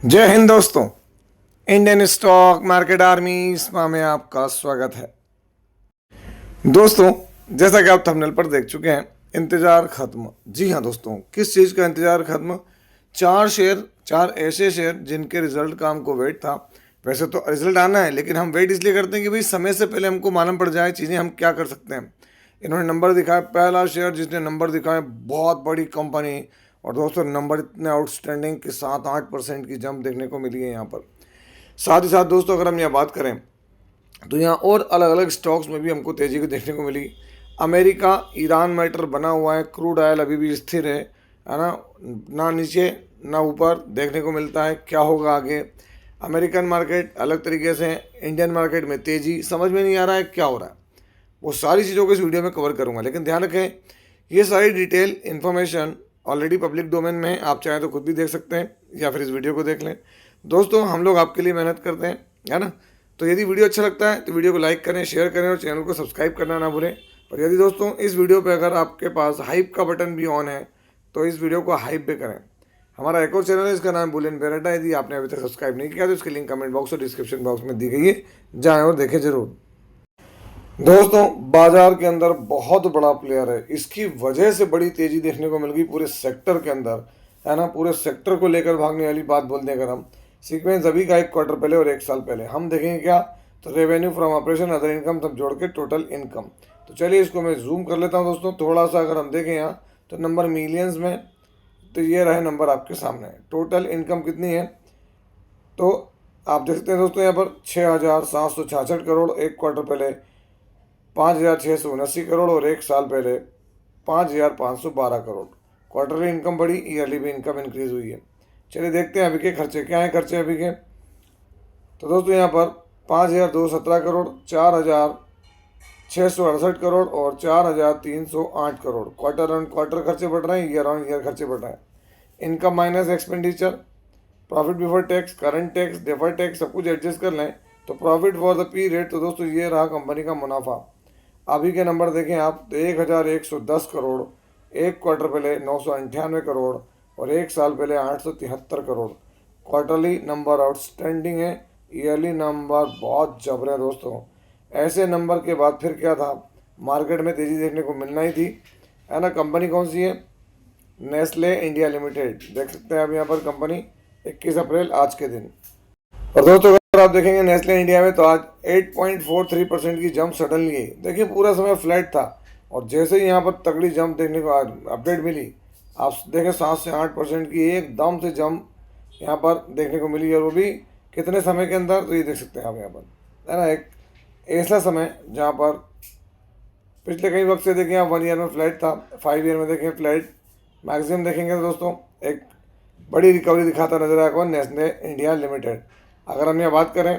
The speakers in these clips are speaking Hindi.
जय हिंद दोस्तों। इंडियन स्टॉक मार्केट आर्मी इसमा में आपका स्वागत है। दोस्तों, जैसा कि आप थंबनेल पर देख चुके हैं, इंतज़ार खत्म। जी हाँ दोस्तों, किस चीज़ का इंतज़ार खत्म? चार ऐसे शेयर जिनके रिजल्ट का हमको वेट था। वैसे तो रिजल्ट आना है, लेकिन हम वेट इसलिए करते हैं कि भाई समय से पहले हमको मालूम पड़ जाए चीज़ें, हम क्या कर सकते हैं। इन्होंने नंबर दिखाया, पहला शेयर जिसने नंबर दिखाया, बहुत बड़ी कंपनी। और दोस्तों, नंबर इतने आउटस्टैंडिंग कि 7-8% की जंप देखने को मिली है यहाँ पर। साथ ही साथ दोस्तों, अगर हम यहाँ बात करें तो यहाँ और अलग अलग स्टॉक्स में भी हमको तेज़ी को देखने को मिली। अमेरिका ईरान मैटर बना हुआ है, क्रूड ऑयल अभी भी स्थिर है ना, ना नीचे ना ऊपर देखने को मिलता है। क्या होगा आगे? अमेरिकन मार्केट अलग तरीके से, इंडियन मार्केट में तेज़ी, समझ में नहीं आ रहा है क्या हो रहा है। वो सारी चीज़ों को इस वीडियो में कवर करूँगा, लेकिन ध्यान रखें ये सारी detail information already public domain में है। आप चाहें तो खुद भी देख सकते हैं या फिर इस वीडियो को देख लें। दोस्तों, हम लोग आपके लिए मेहनत करते हैं, है ना। तो यदि वीडियो अच्छा लगता है तो वीडियो को लाइक करें, शेयर करें और चैनल को सब्सक्राइब करना ना भूलें। और यदि दोस्तों इस वीडियो पे अगर आपके पास हाइप का बटन भी ऑन है तो इस वीडियो को हाइप भी करें। हमारा एक और चैनल है, इसका नाम बुलियन बेरेटा। यदि आपने अभी तक सब्सक्राइब नहीं किया तो इसकी लिंक कमेंट बॉक्स और डिस्क्रिप्शन बॉक्स में दी गई है, जाएँ और देखें जरूर। दोस्तों, बाजार के अंदर बहुत बड़ा प्लेयर है, इसकी वजह से बड़ी तेजी देखने को मिल गई पूरे सेक्टर के अंदर, है ना। पूरे सेक्टर को लेकर भागने वाली बात बोलते हैं अगर हम। सीक्वेंस अभी का 1 क्वार्टर पहले और 1 साल पहले हम देखेंगे क्या, तो revenue from operation, other income सब जोड़ के टोटल इनकम। तो चलिए इसको मैं जूम कर लेता हूँ दोस्तों थोड़ा सा। अगर हम देखें यहाँ तो नंबर मिलियंस में, तो ये रहे नंबर आपके सामने। टोटल इनकम कितनी है तो आप देख सकते हैं दोस्तों, यहाँ पर 6,766 करोड़ 1 क्वार्टर पहले, 5,679 करोड़ और 1 साल पहले 5,512 करोड़। क्वार्टरली इनकम बढ़ी, ईयरली भी इनकम इंक्रीज हुई है। चलिए देखते हैं अभी के खर्चे क्या हैं। खर्चे अभी के तो दोस्तों यहाँ पर 5,217 करोड़, 4,668 करोड़ और 4,308 करोड़। क्वार्टर ऑन क्वार्टर खर्चे बढ़ रहे हैं, ईयर ऑन ईयर खर्चे बढ़ रहे हैं। Income minus expenditure, profit before tax, current tax, deferred tax सब कुछ एडजस्ट कर लें तो प्रॉफिट फॉर द पीरियड, तो दोस्तों ये रहा कंपनी का मुनाफा। अभी के नंबर देखें आप तो 1,110 करोड़, 1 क्वार्टर पहले 998 करोड़ और 1 साल पहले 873 करोड़। क्वार्टरली नंबर आउटस्टैंडिंग है, ईयरली नंबर बहुत जबर है दोस्तों। ऐसे नंबर के बाद फिर क्या था, मार्केट में तेज़ी देखने को मिलना ही थी, है ना। कंपनी कौन सी है? Nestle India limited. देख सकते हैं आप यहाँ पर कंपनी 21 अप्रैल आज के दिन। और दोस्तों अगर आप देखेंगे नेस्ले इंडिया में तो आज 8.43% की जंप सडनली है। देखिए पूरा समय फ्लैट था और जैसे ही यहाँ पर तगड़ी जंप देखने को अपडेट मिली, आप देखें 7 से 8% की एकदम से जंप यहाँ पर देखने को मिली। और वो भी कितने समय के अंदर, तो ये देख सकते हैं आप यहाँ पर, है ना। एक ऐसा समय जहाँ पर पिछले कई वक्त से देखें आप 1 ईयर में फ्लैट था, 5 ईयर में देखें फ्लैट, मैक्सिमम देखेंगे तो दोस्तों एक बड़ी रिकवरी दिखाता नजर आया कौन? Nestle India limited. अगर हम यहाँ बात करें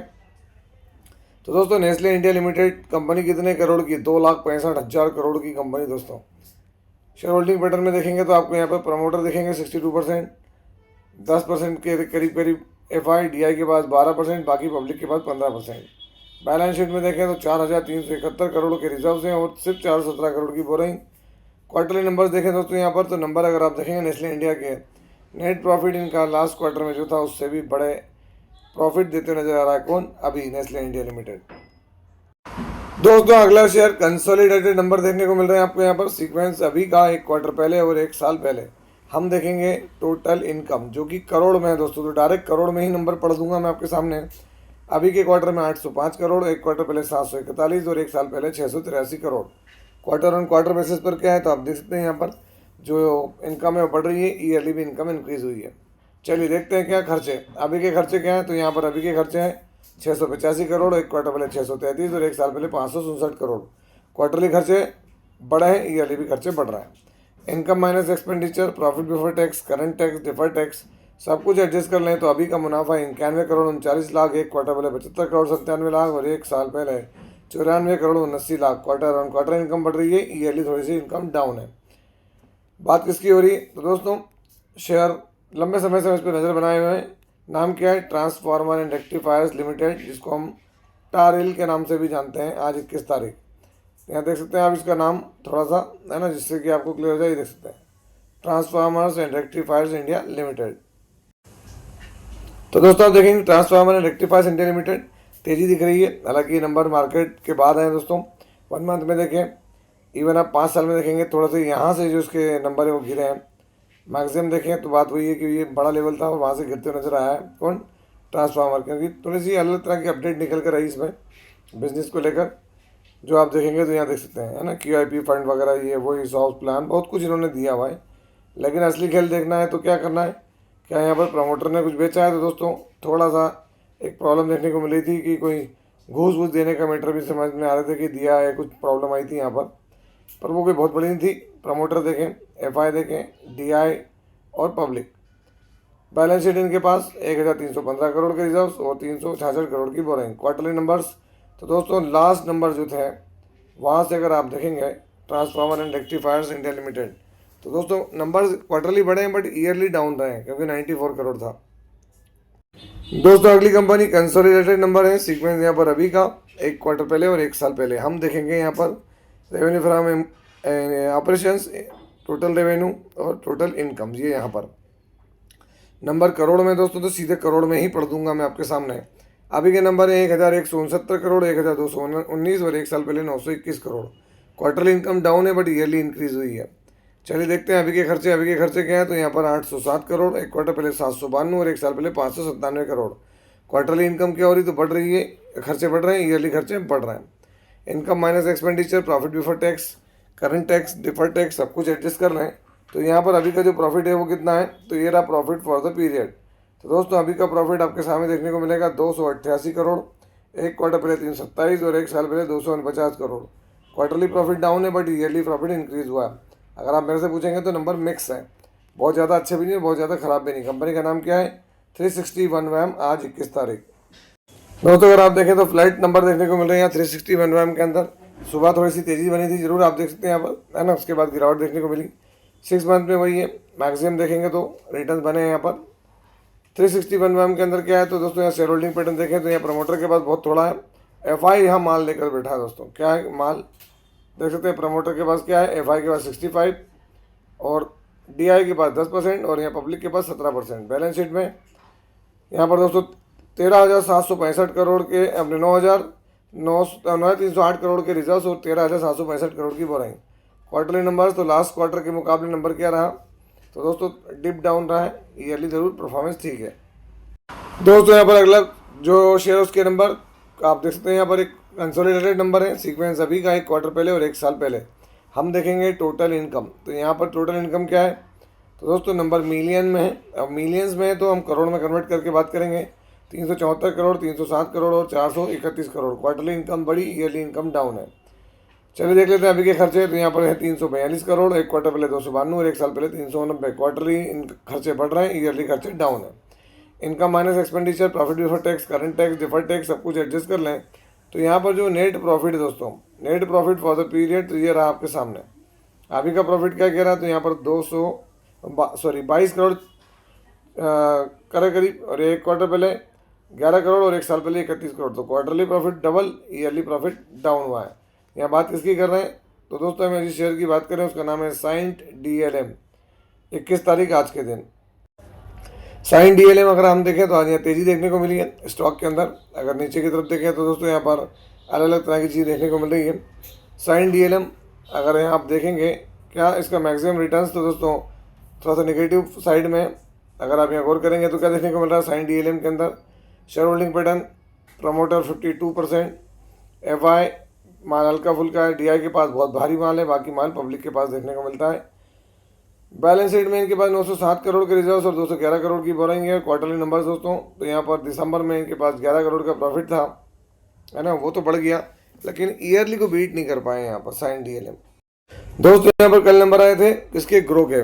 तो दोस्तों नेस्ले इंडिया लिमिटेड कंपनी कितने करोड़ की? 2,65,000 करोड़ की कंपनी दोस्तों। शेयर होल्डिंग पैटर्न में देखेंगे तो आपको यहाँ पर प्रमोटर देखेंगे 62%, 10% के करीब करीब FI, DI के पास 12%, बाकी पब्लिक के पास 15%। बैलेंस शीट में देखें तो 4,371 करोड़ के रिजर्व हैं और सिर्फ 417 करोड़ की बोरिंग। क्वार्टरली नंबर्स देखें दोस्तों यहाँ पर तो नंबर अगर आप देखेंगे नेस्ले इंडिया के, नेट प्रॉफिट इनका लास्ट क्वार्टर में जो था उससे भी बड़े प्रॉफिट देते नजर आ रहा है कौन? अभी नेस्ले इंडिया लिमिटेड। दोस्तों अगला शेयर कंसोलिडेटेड नंबर देखने को मिल रहे हैं आपको यहाँ पर। सीक्वेंस अभी का 1 क्वार्टर पहले और 1 साल पहले हम देखेंगे टोटल इनकम जो कि करोड़ में है दोस्तों। तो डायरेक्ट करोड़ में ही नंबर पढ़ दूंगा मैं आपके सामने। अभी के क्वार्टर में 805 करोड़, 1 क्वार्टर पहले 741 और 1 साल पहले 683 crore. Quarter on quarter basis पर क्या है तो आप देख सकते हैं यहाँ पर जो इनकम है वो बढ़ रही है, ईयरली भी इनकम इंक्रीज हुई है। चलिए देखते हैं क्या खर्चे, अभी के खर्चे क्या हैं। तो यहाँ पर अभी के खर्चे हैं 685 करोड़, 1 क्वार्टर पहले 633 और 1 साल पहले 567 करोड़। क्वार्टरली खर्चे बढ़े हैं, ईयरली भी खर्चे बढ़ रहे हैं। Income minus expenditure, profit before tax, current tax, deferred tax सब कुछ एडजस्ट कर लें तो अभी का मुनाफा 91 करोड़ 39 लाख, 1 क्वार्टर पहले 75 करोड़ 97 लाख और 1 साल पहले 94 crore 79 lakh. Quarter on quarter income बढ़ रही है, ईयरली थोड़ी सी इनकम डाउन है। बात किसकी हो रही है तो दोस्तों शेयर लंबे समय से इस पर नज़र बनाए हुए हैं। नाम क्या है? ट्रांसफार्मर एंड रेक्टिफायर्स लिमिटेड, जिसको हम टारिल के नाम से भी जानते हैं। आज 21 तारीख, यहाँ देख सकते हैं आप इसका नाम थोड़ा सा, है ना, जिससे कि आपको क्लियर हो जाए। देख सकते हैं transformers and rectifiers India limited. तो दोस्तों आप देखेंगे transformer and rectifiers India limited तेज़ी दिख रही है, हालांकि ये नंबर मार्केट के बाद आए दोस्तों। 1 मंथ में देखें, इवन आप 5 साल में देखेंगे थोड़ा सा यहाँ से जो इसके नंबर है वो गिरे हैं। मैक्सिमम देखें तो बात वही है कि ये बड़ा लेवल था और वहाँ से गिरते नजर आया है कौन, ट्रांसफार्मर, क्योंकि थोड़ी सी अलग तरह की अपडेट निकल कर आई इसमें बिजनेस को लेकर, जो आप देखेंगे तो यहाँ देख सकते हैं, है ना, QIP फंड वगैरह, ये वही सॉफ्ट प्लान, बहुत कुछ इन्होंने दिया हुआ है। लेकिन असली खेल देखना है तो क्या करना है, क्या यहाँ पर प्रमोटर ने कुछ बेचा है तो दोस्तों थोड़ा सा एक प्रॉब्लम देखने को मिली थी कि कोई घूस वूस देने का मैटर भी समझ में आ रहे थे कि दिया है, कुछ प्रॉब्लम आई थी यहाँ पर वो कोई बहुत बड़ी नहीं थी। प्रमोटर देखें, FI देखें, DI और पब्लिक, बैलेंस शीट इनके पास 1315 करोड़ के रिजर्व्स और 366 करोड़ की बोरिंग। क्वार्टरली नंबर्स तो दोस्तों लास्ट नंबर जो थे वहाँ से अगर आप देखेंगे transformer and rectifiers India limited, तो दोस्तों नंबर्स क्वार्टरली बढ़े हैं बट ईयरली डाउन रहे हैं क्योंकि 94 करोड़ था। दोस्तों अगली कंपनी कंसोलिडेटेड नंबर है, सीक्वेंस यहाँ पर अभी का 1 क्वार्टर पहले और 1 साल पहले। हम देखेंगे यहाँ पर revenue from operations, total revenue और टोटल इनकम, ये यहाँ पर नंबर करोड़ में दोस्तों, तो सीधे करोड़ में ही पढ़ दूंगा मैं आपके सामने। अभी के नंबर है 1169 करोड़, 1219 और 1 साल पहले 921 करोड़। क्वार्टरली इनकम डाउन है बट ईयरली इंक्रीज हुई है। चलिए देखते हैं अभी के खर्चे क्या है। तो यहाँ पर 807 करोड़, 1 क्वार्टर पहले 792 और 1 साल पहले 597 करोड़। क्वार्टरली इनकम क्या हो रही, तो बढ़ रही है, खर्चे बढ़ रहे हैं, ईयरली खर्चे बढ़ रहे हैं। Income minus expenditure, profit before tax, current tax, deferred tax, सब कुछ एडजस्ट कर रहे हैं। तो यहाँ पर अभी का जो प्रॉफिट है वो कितना है, तो ये रहा प्रॉफिट फॉर द पीरियड। तो दोस्तों अभी का प्रॉफिट आपके सामने देखने को मिलेगा 288 करोड़, 1 क्वार्टर पहले 327 और 1 साल पहले 249 करोड़। क्वार्टरली प्रॉफिट डाउन है बट ईयरली प्रॉफिट इंक्रीज हुआ है। अगर आप मेरे से पूछेंगे तो नंबर मिक्स है, बहुत ज़्यादा अच्छे भी नहीं, बहुत ज़्यादा ख़राब भी नहीं। कंपनी का नाम क्या है, 361 वैम, आज 21 तारीख। दोस्तों अगर आप देखें तो फ्लाइट नंबर देखने को मिल रहे हैं यहाँ 361 वैम के अंदर। सुबह थोड़ी सी तेज़ी बनी थी जरूर, आप देख सकते हैं यहाँ पर, है ना, उसके बाद गिरावट देखने को मिली। 6 मंथ में वही है, मैक्सिमम देखेंगे तो रिटर्न बने हैं यहाँ पर। 361 वैम के अंदर क्या है, तो दोस्तों यहाँ शेयर होल्डिंग पैटर्न देखें तो यहाँ प्रमोटर के पास बहुत थोड़ा है। FI यहाँ माल लेकर बैठा है दोस्तों, क्या है माल देख सकते हैं। प्रमोटर के पास क्या है, FI के पास 65 और DI के पास 10% और यहाँ पब्लिक के पास 17%। बैलेंस शीट में यहाँ पर दोस्तों 13,765 करोड़ के अपने 9,308 करोड़ के रिजर्व्स और 13,765 करोड़ की बोरिंग। क्वार्टरली नंबर्स तो लास्ट क्वार्टर के मुकाबले नंबर क्या रहा, तो दोस्तों डिप डाउन रहा है, ईयरली जरूर परफॉर्मेंस ठीक है। दोस्तों यहाँ पर अगला जो शेयर उसके नंबर आप देख सकते हैं, यहाँ पर एक कंसोलिडेटेड नंबर है, सीक्वेंस अभी का 1 क्वार्टर पहले और 1 साल पहले। हम देखेंगे टोटल इनकम, तो यहाँ पर टोटल इनकम क्या है, तो दोस्तों नंबर मिलियन में है। अब मिलियंस में है तो हम करोड़ में कन्वर्ट करके बात करेंगे। 374 करोड़, 307 करोड़ और 431 करोड़। क्वार्टरली इनकम बड़ी, ईयरली इनकम डाउन है। चलिए देख लेते हैं अभी के खर्चे। तो यहाँ पर है 342 करोड़, 1 क्वार्टर पहले 292 और 1 साल पहले 390। क्वार्टरली खर्चे बढ़ रहे हैं, ईयरली खर्चे डाउन है। Income minus expenditure, profit before tax, current tax, deferred tax, सब कुछ एडजस्ट कर लें तो यहाँ पर जो नेट प्रॉफिट है दोस्तों, net profit for the period, तो ये रहा आपके सामने। अभी का प्रॉफिट क्या कह रहा है, तो यहाँ पर 22 करोड़ करे करीब, और 1 क्वार्टर पहले 11 करोड़ और 1 साल पहले 31 करोड़। तो quarterly profit double, yearly profit down हुआ है। यहाँ बात किसकी कर रहे हैं, तो दोस्तों हम जिस शेयर की बात करें उसका नाम है साइंट DLM। 21 तारीख आज के दिन साइंट DLM अगर हम देखें तो आज यहाँ तेज़ी देखने को मिली है स्टॉक के अंदर। अगर नीचे की तरफ देखें तो दोस्तों यहाँ पर अलग अलग तरह की चीज़ देखने को मिल रही है। साइंट DLM अगर यहाँ आप देखेंगे क्या इसका मैक्सिमम रिटर्न्स, तो दोस्तों थोड़ा सा नेगेटिव साइड में, अगर आप यहाँ गौर करेंगे तो क्या देखने को मिल रहा है साइंट DLM के अंदर। Share holding pattern, promoter 52%, FI माल हल्का फुल्का है, DI के पास बहुत भारी माल है, बाकी माल पब्लिक के पास देखने को मिलता है। बैलेंस शीट में इनके पास 907 करोड़ के रिजर्व्स और 211 करोड़ की बोरिंग है। क्वार्टरली नंबर्स दोस्तों, तो यहाँ पर दिसंबर में इनके पास 11 करोड़ का प्रॉफिट था, है ना, वो तो बढ़ गया, लेकिन ईयरली को बीट नहीं कर पाए यहाँ पर साइंट DLM। दोस्तों यहाँ पर कल नंबर आए थे किसके, ग्रो के,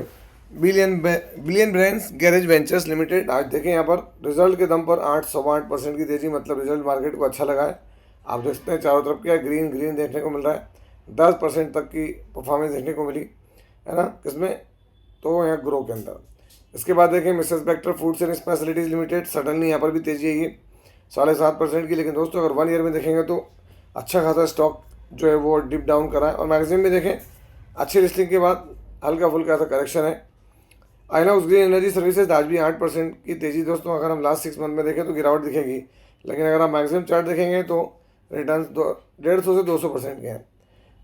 billion brands garage ventures limited. आज देखें यहाँ पर रिजल्ट के दम पर 808% की तेजी, मतलब रिजल्ट मार्केट को अच्छा लगा है। आप देख सकते हैं चारों तरफ क्या ग्रीन ग्रीन देखने को मिल रहा है, 10% तक की परफॉर्मेंस देखने को मिली, है ना, किसमें, तो यहाँ ग्रो के अंदर। इसके बाद देखें Mrs Bector foods and specialities limited, suddenly यहाँ पर भी तेजी आई है 7.5% की। लेकिन दोस्तों अगर 1 ईयर में देखेंगे तो अच्छा खासा स्टॉक जो है वो डिप डाउन करा है, और मैगजीन में देखें अच्छी लिस्टिंग के बाद हल्का फुल्का ऐसा करेक्शन है। आइनॉक्स ग्रीन एनर्जी सर्विसेज आज भी 8% की तेजी दोस्तों। अगर हम लास्ट 6 मंथ में देखें तो गिरावट दिखेगी, लेकिन अगर आप मैक्सिमम चार्ट देखेंगे तो रिटर्न 150 से 200% के हैं।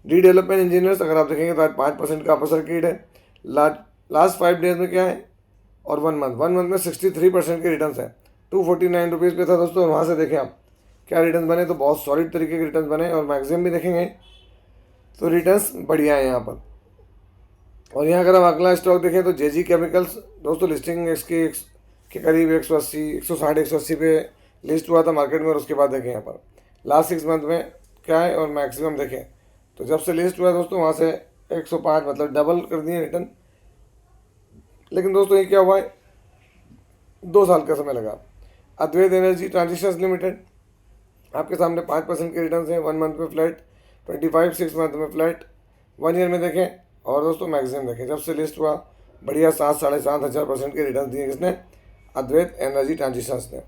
डी डेवलपमेंट इंजीनियर्स अगर आप देखेंगे तो आज 5% का अपर सर्किट है। लास्ट 5 डेज में क्या है और 1 मंथ में 63% के रिटर्न है। 249 रुपीज़ पे था दोस्तों, वहाँ से देखें आप क्या रिटर्न बने, तो बहुत सॉलिड तरीके के रिटर्न बने। और मैक्सिमम भी देखेंगे तो रिटर्न्स बढ़िया है यहाँ पर। और यहाँ अगर हम अगला स्टॉक देखें तो जेजी केमिकल्स दोस्तों, लिस्टिंग इसके के करीब 180, 160, 180 पे लिस्ट हुआ था मार्केट में। और उसके बाद देखें यहाँ पर लास्ट 6 मंथ में क्या है और मैक्सिमम देखें तो जब से लिस्ट हुआ है दोस्तों वहाँ से 105 मतलब डबल कर दिए रिटर्न। लेकिन दोस्तों ये क्या हुआ है, 2 साल का समय लगा। अद्वैत एनर्जी ट्रांजिशंस लिमिटेड आपके सामने 5% के रिटर्न हैं। 1 मंथ में फ्लैट, 25 6 मंथ में फ्लैट, 1 ईयर में देखें और दोस्तों मैक्सिमम देखें जब से लिस्ट हुआ बढ़िया 7 साढ़े 7,000% के रिटर्न दिए किसने, अद्वैत एनर्जी ट्रांजिशंस ने।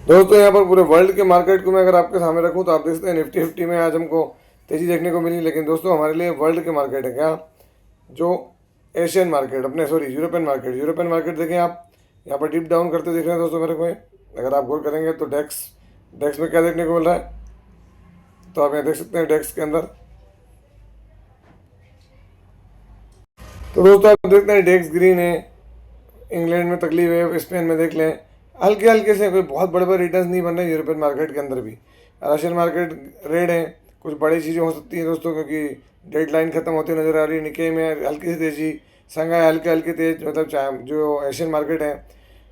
दोस्तों यहाँ पर पूरे वर्ल्ड के मार्केट को मैं अगर आपके सामने रखूँ तो आप देख सकते हैं निफ्टी 50 में आज हमको तेज़ी देखने को मिली। लेकिन दोस्तों हमारे लिए वर्ल्ड के मार्केट है क्या, जो एशियन मार्केट अपने यूरोपियन मार्केट देखें आप यहाँ पर डिप डाउन करते दिख रहे हैं दोस्तों मेरे को। अगर आप गौर करेंगे तो डेक्स में क्या देखने को मिल रहा है, तो आप यहाँ देख सकते हैं डेक्स के अंदर। तो दोस्तों आप देखते हैं डेक्स ग्रीन है, इंग्लैंड में तकलीफ है, स्पेन में देख लें हल्के हल्के से, कोई बहुत बड़े बड़े रिटर्न नहीं बन रहे यूरोपियन मार्केट के अंदर भी। रशियन मार्केट रेड है, कुछ बड़ी चीज़ें हो सकती हैं दोस्तों क्योंकि डेडलाइन खत्म होती नज़र आ रही है। निके में हल्की सी तेज़ी, संघाई हल्के तेज, मतलब जो एशियन मार्केट है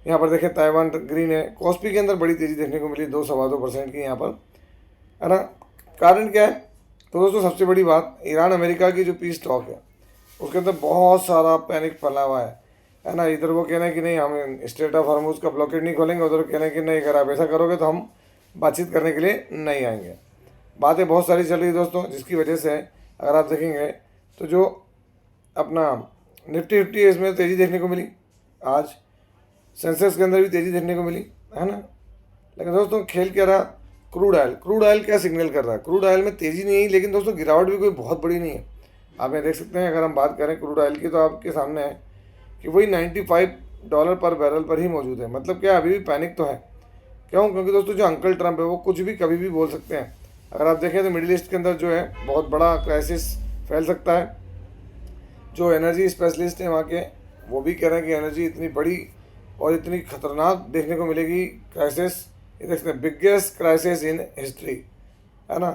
यहाँ पर देखें ताइवान ग्रीन है। कॉस्पी के अंदर बड़ी तेज़ी देखने को मिली 2-2.25% की यहाँ पर, है ना। कारण क्या है, तो दोस्तों सबसे बड़ी बात ईरान अमेरिका की जो पीस टॉक है उसके अंदर बहुत सारा पैनिक फैला हुआ है ना। इधर वो कहना है कि नहीं हम स्ट्रेट ऑफ हॉर्मुज का ब्लॉकेट नहीं खोलेंगे, उधर कहना है कि नहीं अगर आप ऐसा करोगे तो हम बातचीत करने के लिए नहीं आएंगे। बातें बहुत सारी चल रही है दोस्तों, जिसकी वजह से अगर आप देखेंगे तो जो अपना निफ्टी 50 इसमें तेज़ी देखने को मिली, आज सेंसेक्स के अंदर भी तेज़ी देखने को मिली, है ना। लेकिन दोस्तों खेल क्या रहा, क्रूड ऑयल क्या सिग्नल कर रहा है, क्रूड ऑयल में तेज़ी नहीं है लेकिन दोस्तों गिरावट भी कोई बहुत बड़ी नहीं है। आप यहाँ देख सकते हैं अगर हम बात करें क्रूड ऑयल की तो आपके सामने है कि वही $95 पर बैरल पर ही मौजूद है। मतलब क्या अभी भी पैनिक तो है, क्यों, क्योंकि दोस्तों जो अंकल ट्रंप है वो कुछ भी कभी भी बोल सकते हैं। अगर आप देखें तो मिडिल ईस्ट के अंदर जो है बहुत बड़ा क्राइसिस फैल सकता है। जो एनर्जी स्पेशलिस्ट हैं वहाँ के वो भी कह रहे हैं कि एनर्जी इतनी बड़ी और इतनी खतरनाक देखने को मिलेगी क्राइसिस, ये देख सकते हैं बिगेस्ट क्राइसिस इन हिस्ट्री, है ना।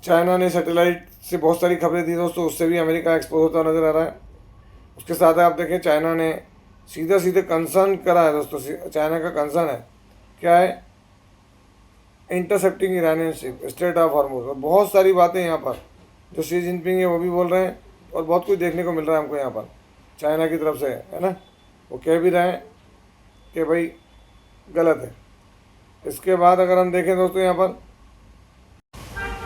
चाइना ने सैटेलाइट से बहुत सारी खबरें दी दोस्तों, उससे भी अमेरिका एक्सपोज होता नज़र आ रहा है। उसके साथ आप देखें चाइना ने सीधे कंसर्न करा है दोस्तों। चाइना का कंसर्न है क्या है, intercepting Iranian ship, straight of Hormuz, और बहुत सारी बातें यहाँ पर जो शी जिनपिंग है वो भी बोल रहे हैं और बहुत कुछ देखने को मिल रहा है हमको यहाँ पर चाइना की तरफ से, है ना। वो कह भी रहे हैं कि भाई गलत है। इसके बाद अगर हम देखें दोस्तों यहाँ पर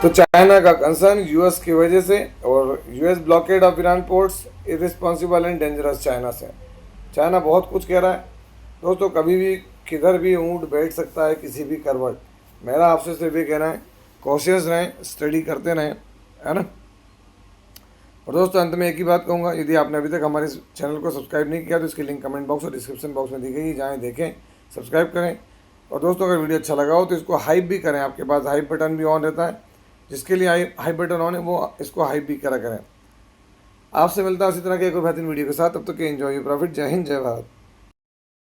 तो चाइना का कंसर्न यूएस की वजह से, और US blockade of Iran ports irresponsible and dangerous China से। चाइना बहुत कुछ कह रहा है दोस्तों, कभी भी किधर भी ऊँट बैठ सकता है किसी भी करवट। मेरा आपसे सिर्फ ये कहना है कॉशियस रहें, स्टडी करते रहें, है ना। और दोस्तों अंत में एक ही बात कहूँगा, यदि आपने अभी तक हमारे इस चैनल को सब्सक्राइब नहीं किया तो इसकी लिंक कमेंट बॉक्स और डिस्क्रिप्शन बॉक्स में दी गई, जाएँ देखें, सब्सक्राइब करें। और दोस्तों अगर वीडियो अच्छा लगा हो तो इसको हाइप भी करें, आपके पास हाइप बटन भी ऑन रहता है, जिसके लिए हाइप बटन ऑन है वो इसको हाइप भी करा करें। आपसे मिलता है उसी तरह के एक और बेहतरीन वीडियो के साथ, तब तक के एंजॉय प्रॉफिट। जय हिंद, जय भारत।